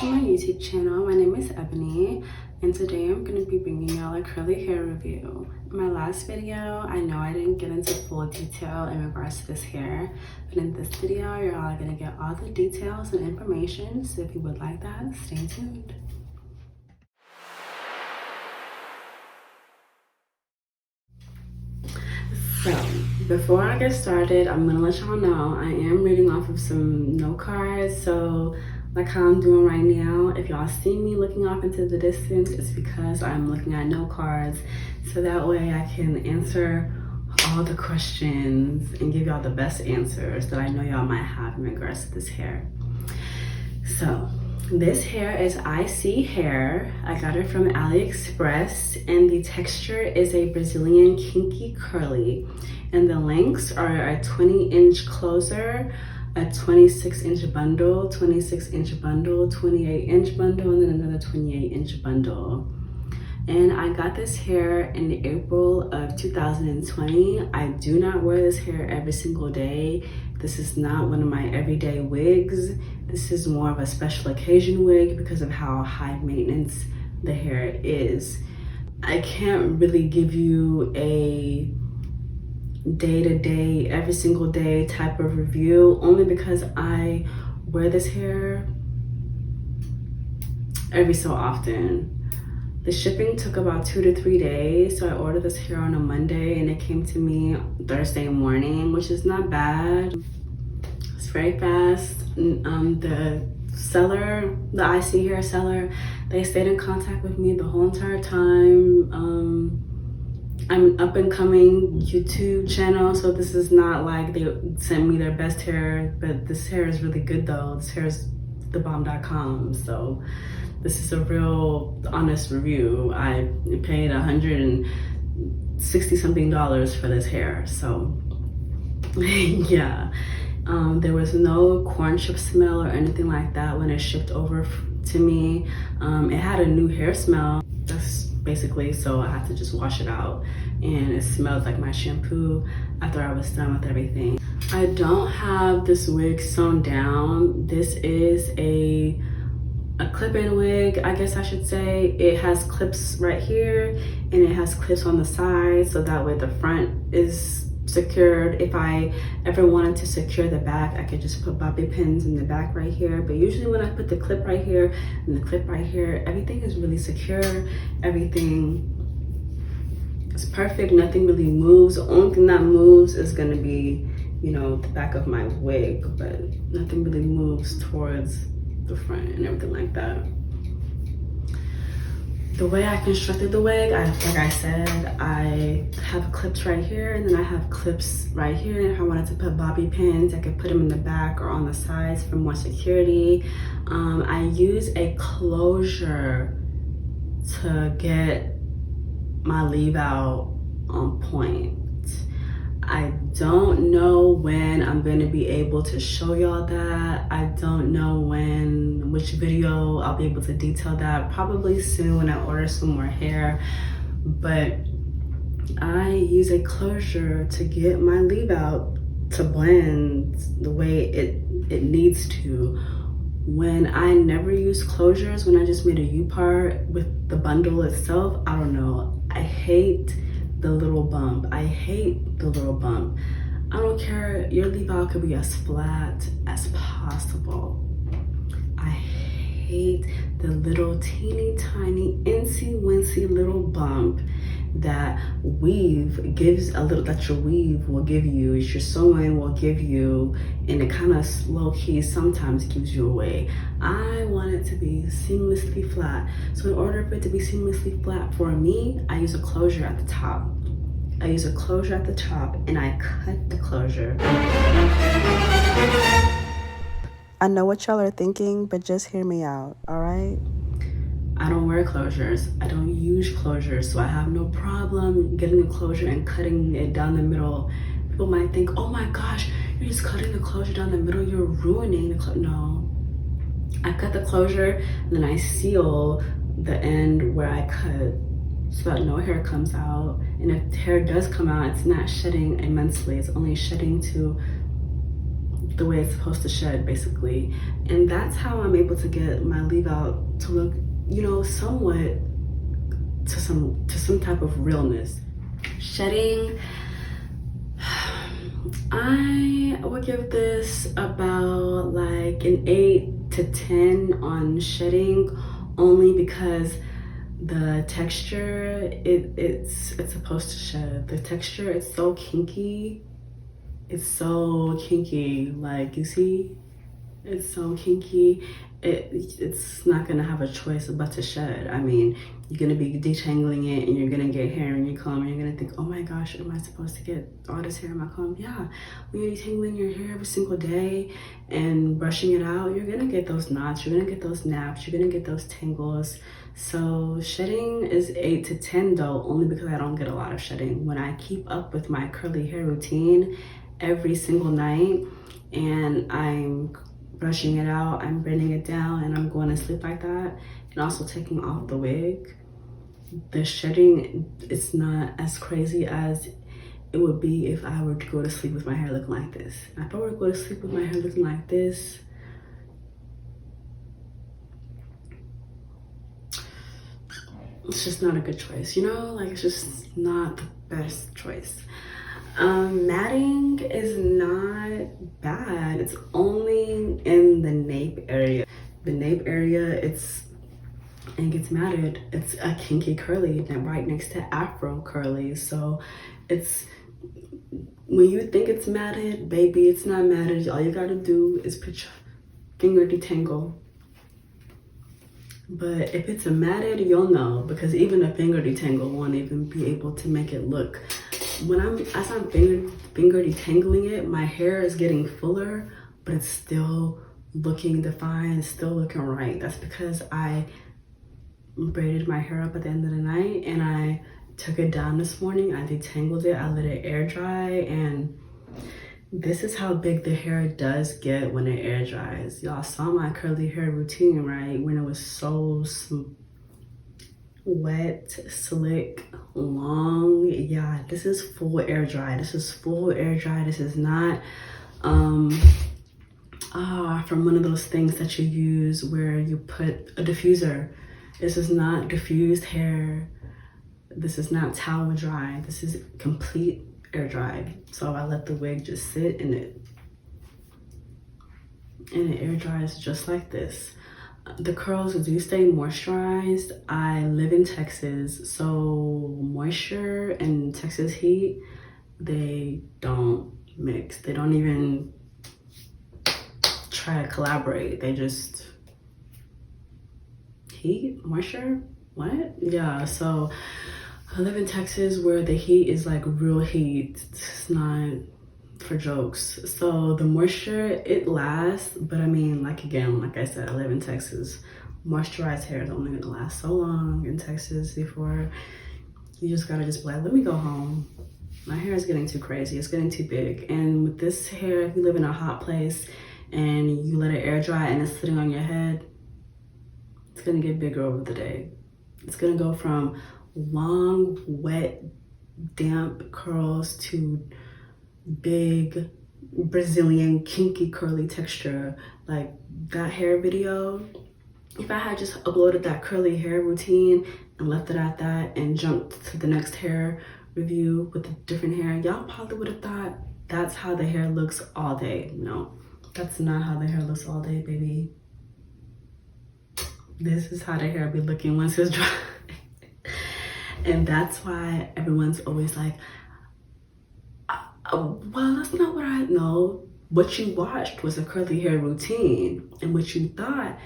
to my YouTube channel. My name is Ebony, and today I'm going to be bringing y'all a curly hair review. In my last video, I know I didn't get into full detail in regards to this hair, but in this video, you're all going to get all the details and information, so if you would like that, stay tuned. So, before I get started, I'm going to let y'all know I am reading off of some note cards, so like how I'm doing right now, if y'all see me looking off into the distance, it's because I'm looking at note cards, so that way I can answer all the questions and give y'all the best answers that I know y'all might have in regards to this hair. So, this hair is IC hair. I got it from Aliexpress, and the texture is a Brazilian kinky curly, and the lengths are a 20-inch closer, a 26-inch bundle, 26-inch bundle, 28-inch bundle, and then another 28-inch bundle. And I got this hair in April of 2020. I do not wear this hair every single day. This is not one of my everyday wigs. This is more of a special occasion wig because of how high maintenance the hair is. I can't really give you a day-to-day, every single day type of review, only because I wear this hair every so often. The shipping took about 2 to 3 days, so I ordered this hair on a Monday and it came to me Thursday morning, which is not bad. It's very fast. The seller, the IC hair seller, they stayed in contact with me the whole entire time. I'm an up-and-coming YouTube channel, so this is not like they sent me their best hair, but this hair is really good though. This hair is thebomb.com, so this is a real honest review. I paid $160 something for this hair, so yeah. There was no corn chip smell or anything like that when it shipped over to me. It had a new hair smell. That's basically, so I had to just wash it out, and it smelled like my shampoo after I was done with everything. I don't have this wig sewn down. This is a clip-in wig, I guess I should say. It has clips right here and it has clips on the side, so that way the front is secured. If I ever wanted to secure the back, I could just put bobby pins in the back right here, but usually when I put the clip right here and the clip right here, everything is really secure. Everything is perfect. Nothing really moves. The only thing that moves is going to be, you know, the back of my wig, but nothing really moves towards the front and everything like that. The way I constructed the wig, like I said, I have clips right here, and then I have clips right here. And if I wanted to put bobby pins, I could put them in the back or on the sides for more security. I use a closure to get my leave out on point. I don't know when I'm going to be able to show y'all that. I don't know which video I'll be able to detail that. Probably soon when I order some more hair. But I use a closure to get my leave out to blend the way it needs to. When I never use closures, when I just made a U-part with the bundle itself, I don't know. I hate the little bump. I hate the little bump. I don't care. Your leave out could be as flat as possible. I hate the little teeny tiny insy wincy little bump that weave gives a little, that your weave will give you, your sewing will give you, and it kind of low key sometimes gives you away. I want it to be seamlessly flat. So in order for it to be seamlessly flat for me, I use a closure at the top. I use a closure at the top and I cut the closure. I know what y'all are thinking, but just hear me out, all right? I don't wear closures. I don't use closures, so I have no problem getting a closure and cutting it down the middle. People might think, oh my gosh, you're just cutting the closure down the middle, you're ruining the closure. No, I cut the closure and then I seal the end where I cut so that no hair comes out. And if hair does come out, it's not shedding immensely. It's only shedding to the way it's supposed to shed, basically. And that's how I'm able to get my leave out to look, you know, somewhat to some type of realness. Shedding, I would give this about like an 8 to 10 on shedding, only because the texture, it's supposed to shed. The texture, it's so kinky. It's so kinky, like, you see? It's so kinky. It's not gonna have a choice but to shed. I mean, you're gonna be detangling it and you're gonna get hair in your comb and you're gonna think, oh my gosh, am I supposed to get all this hair in my comb? Yeah, when you're detangling your hair every single day and brushing it out, you're gonna get those knots, you're gonna get those naps, you're gonna get those tangles. So shedding is 8 to 10 though, only because I don't get a lot of shedding. When I keep up with my curly hair routine every single night and I'm brushing it out, I'm bending it down, and I'm going to sleep like that, and also taking off the wig, the shedding, it's not as crazy as it would be if I were to go to sleep with my hair looking like this. And if I were to go to sleep with my hair looking like this, it's just not a good choice, you know? Like, it's just not the best choice. Matting is not bad. It's only in the nape area. The nape area, it gets matted. It's a kinky curly right next to afro curly. So it's, when you think it's matted, baby, it's not matted. All you gotta do is put your finger detangle. But if it's a matted, you'll know, because even a finger detangle won't even be able to make it look. As I'm finger detangling it, my hair is getting fuller, but it's still looking defined, it's still looking right. That's because I braided my hair up at the end of the night and I took it down this morning. I detangled it, I let it air dry, and this is how big the hair does get when it air dries. Y'all saw my curly hair routine, right? When it was so wet, slick, long. Yeah, this is full air dry. This is full air dry. This is not from one of those things that you use where you put a diffuser. This is not diffused hair. This is not towel dry. This is complete air dry. So I let the wig just sit in it, and it air dries just like this. The curls do stay moisturized. I live in Texas, so moisture and Texas heat, they don't mix. They don't even try to collaborate. They just heat, moisture, what? Yeah, so I live in Texas where the heat is like real heat. It's not for jokes. So the moisture, it lasts, but I mean, like, again, like I said, I live in Texas. Moisturized hair is only gonna last so long in Texas before you just gotta be like, let me go home. My hair is getting too crazy, it's getting too big. And with this hair, if you live in a hot place and you let it air dry and it's sitting on your head, it's gonna get bigger over the day. It's gonna go from long, wet, damp curls to big Brazilian kinky curly texture. Like that hair video, if I had just uploaded that curly hair routine and left it at that and jumped to the next hair review with a different hair, y'all probably would have thought that's how the hair looks all day. No, that's not how the hair looks all day, baby. This is how the hair be looking once it's dry. And that's why everyone's always like, well, that's not what I know. What you watched was a curly hair routine, and what you thought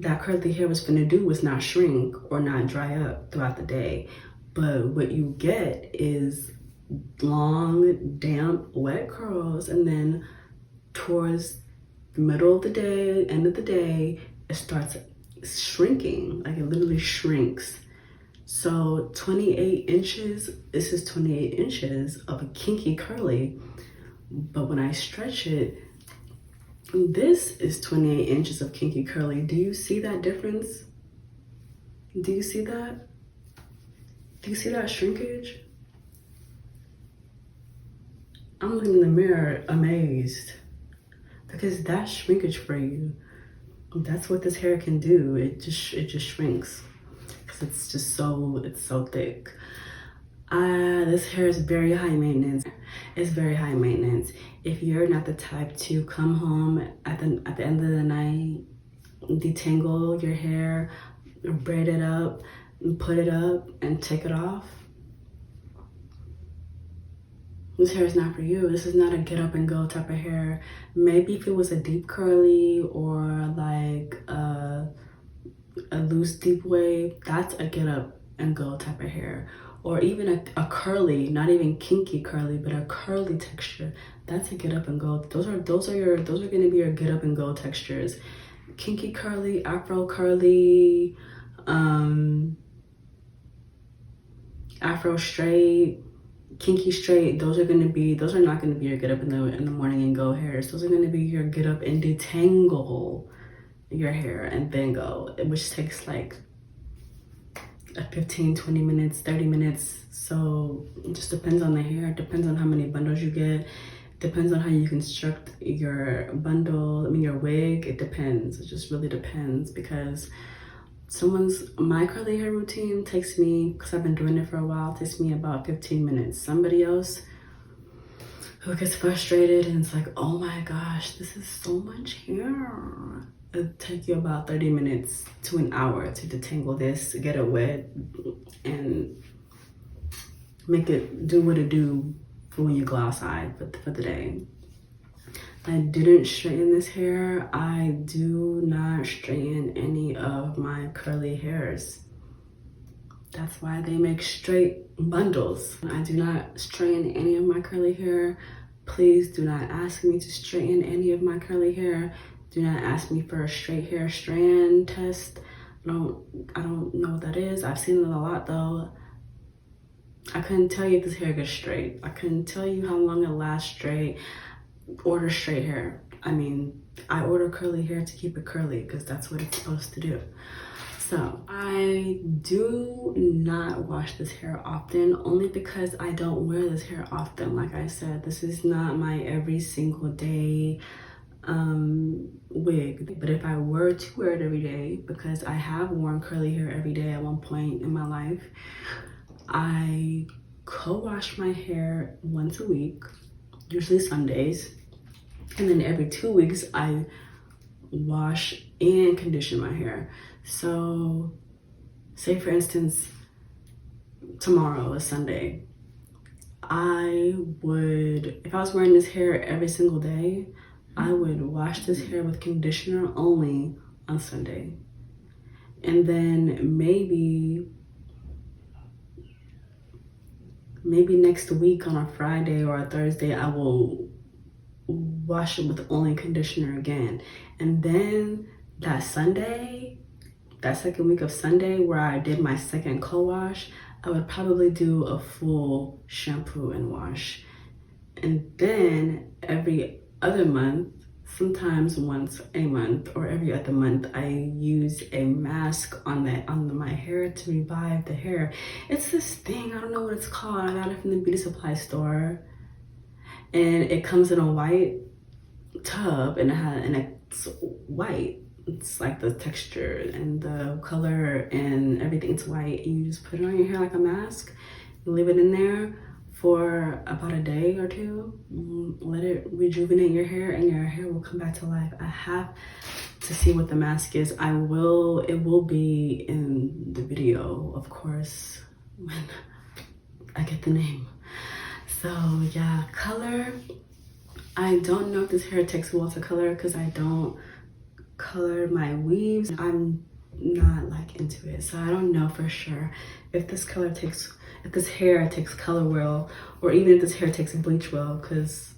that curly hair was gonna do was not shrink or not dry up throughout the day. But what you get is long, damp, wet curls, and then towards the middle of the day, end of the day, it starts shrinking. Like, it literally shrinks. So 28 inches, this is 28 inches of a kinky curly, but when I stretch it, this is 28 inches of kinky curly. Do you see that difference? Do you see that? Do you see that shrinkage? I'm looking in the mirror amazed, because that's shrinkage for you. That's what this hair can do. It just shrinks because it's so thick. This hair is very high maintenance. It's very high maintenance. If you're not the type to come home at the end of the night, detangle your hair, braid it up, put it up, and take it off, this hair is not for you. This is not a get up and go type of hair. Maybe if it was a deep curly or like a loose deep wave, that's a get up and go type of hair. Or even a curly, not even kinky curly, but a curly texture, that's a get up and go. Those are gonna be your get up and go textures. Kinky curly, afro curly, afro straight, kinky straight, those are not gonna be your get up in the morning and go hairs. Those are gonna be your get up and detangle your hair and then go, which takes like 15, 20 minutes, 30 minutes. So it just depends on the hair. It depends on how many bundles you get. Depends on how you construct your bundle, your wig. It depends. It just really depends, because my curly hair routine takes me, because I've been doing it for a while, takes me about 15 minutes. Somebody else who gets frustrated and it's like, oh my gosh, this is so much hair. It'll take you about 30 minutes to an hour to detangle this, get it wet, and make it do what it do for when you go outside for the day. I didn't straighten this hair. I do not straighten any of my curly hairs. That's why they make straight bundles. I do not straighten any of my curly hair. Please do not ask me to straighten any of my curly hair. Do not ask me for a straight hair strand test. I don't know what that is. I've seen it a lot though. I couldn't tell you if this hair gets straight. I couldn't tell you how long it lasts straight. Order straight hair. I mean, I order curly hair to keep it curly because that's what it's supposed to do. So I do not wash this hair often, only because I don't wear this hair often. Like I said, this is not my every single day wig. But if I were to wear it every day, because I have worn curly hair every day at one point in my life, I co-wash my hair once a week, usually Sundays, and then every 2 weeks I wash and condition my hair. So say for instance, tomorrow is Sunday. If I was wearing this hair every single day, I would wash this hair with conditioner only on Sunday. And then maybe next week on a Friday or a Thursday, I will wash it with only conditioner again. And then that Sunday, that second week of Sunday where I did my second co-wash, I would probably do a full shampoo and wash. And then every other month, sometimes once a month or every other month, I use a mask on my hair to revive the hair. It's this thing, I don't know what it's called. I got it from the beauty supply store, and it comes in a white tub, and it's white. It's like the texture and the color and everything's white, and you just put it on your hair like a mask. You leave it in there for about a day or two. Let it rejuvenate your hair, and your hair will come back to life. I have to see what the mask is. It will be in the video, of course, when I get the name. So yeah, color. I don't know if this hair takes well to color because I don't color my weaves. I'm not like into it, so I don't know for sure if this hair takes color well, or even if this hair takes bleach well, because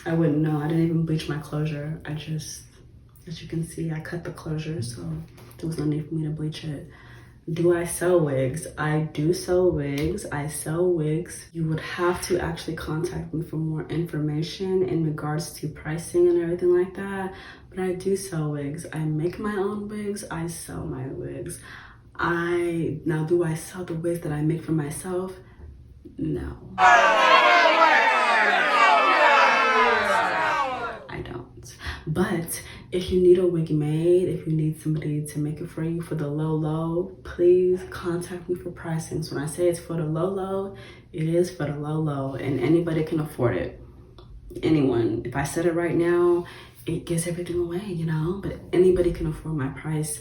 I wouldn't know. I didn't even bleach my closure. I just, as you can see, I cut the closure, so there was no need for me to bleach it. Do I sell wigs? I do sell wigs. I sell wigs. You would have to actually contact me for more information in regards to pricing and everything like that. But I do sell wigs. I make my own wigs. I sell my wigs. Now, do I sell the wigs that I make for myself? No. I don't. But if you need a wig made, if you need somebody to make it for you for the low, please contact me for pricings. When I say it's for the low, it is for the low, and anybody can afford it. Anyone. If I said it right now, it gives everything away, you know, but anybody can afford my price.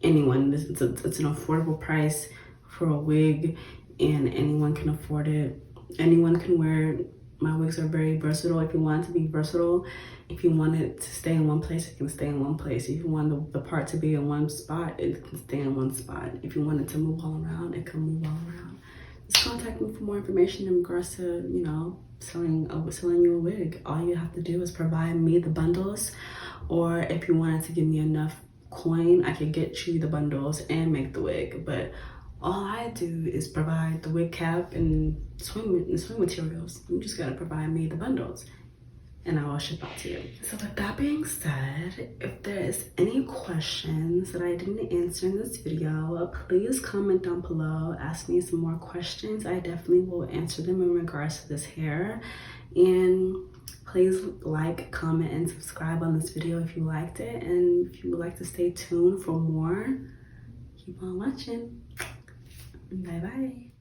Anyone. It's an affordable price for a wig, and anyone can afford it. Anyone can wear it. My wigs are very versatile. If you want it to be versatile, if you want it to stay in one place, it can stay in one place. If you want the part to be in one spot, it can stay in one spot. If you want it to move all around, it can move all around. Just contact me for more information in regards to, you know, selling you a wig. All you have to do is provide me the bundles, or if you wanted to give me enough coin, I could get you the bundles and make the wig. But all I do is provide the wig cap and swing materials. You just gotta provide me the bundles and I will ship out to you. So with that being said, if there is any questions that I didn't answer in this video, please comment down below, ask me some more questions. I definitely will answer them in regards to this hair. And please like, comment, and subscribe on this video if you liked it. And if you would like to stay tuned for more, keep on watching. Bye bye.